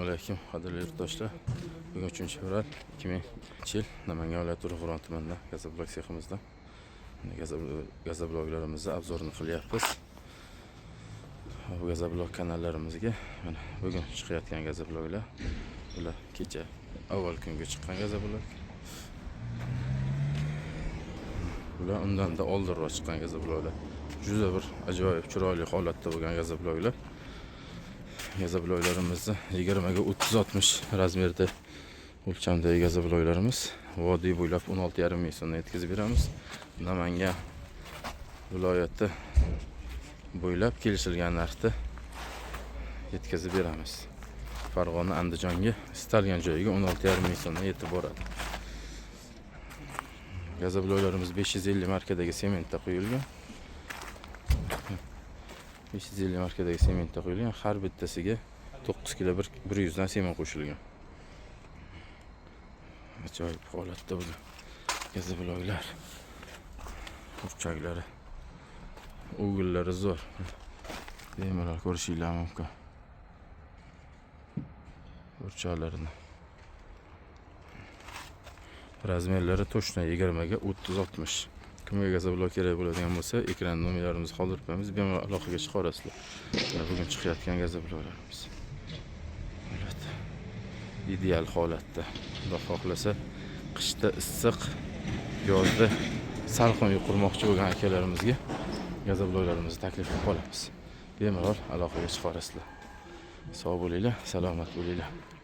Assalomu alaykum, qadrli yurtdoshlar. Bugun 3-fevral 2000-yil Namangan viloyati Urug'ron tumanida gazoblok seximizda gazobloklarimizni obzorini qilyapmiz. Bu gazoblok kanallarimizga mana bugun chiqayotgan gazobloklar, ular kecha avval kunga chiqqan gazoblok. Ular undan da oldinroq chiqqan gazobloklar. Juda bir ajoyib chiroyli holatda bo'lgan gazobloklar. Gazobloklarimizni 20 ga 30-60 razmerda o'lchamdagi gazobloklarimiz vodiy bo'ylab 16,5 ming so'mdan yetkazib beramiz. Namangan viloyati bo'ylab kelishilgan narxda yetkazib beramiz. Farg'ona, Andijonga istalgan joyiga 16,5 ming so'mdan yetib boradi. Gazobloklarimiz 550 markadagi sementda quyilgan. 550 markadagi sementda quyilgan. Har bittasiga 9 kg 100 dan sement qo'shilgan. Ajoyib holatda bu gazobloklar. Burchaklari, o'g'illari zo'r. Bemalol ko'rishingiz mumkin. Burchaklarini. Razmerlari to'shna 20 ga 30-60. Kimga gazoblok kerak bo'ladigan bo'lsa, ekran nomerlarimizni qoldirib qo'yamiz, bemalol aloqaga chiqarasizlar. Bugun chiqayotgan gazobloklarimiz. Ideal holatda. Xudo xohlasa, qishda issiq, yozda salqin uy qurmoqchi bo'lgan akalarimizga gazobloklarimizni taklif qilib qolamiz. Bemalol aloqaga chiqarasizlar. Sog' bo'linglar, salomat bo'linglar.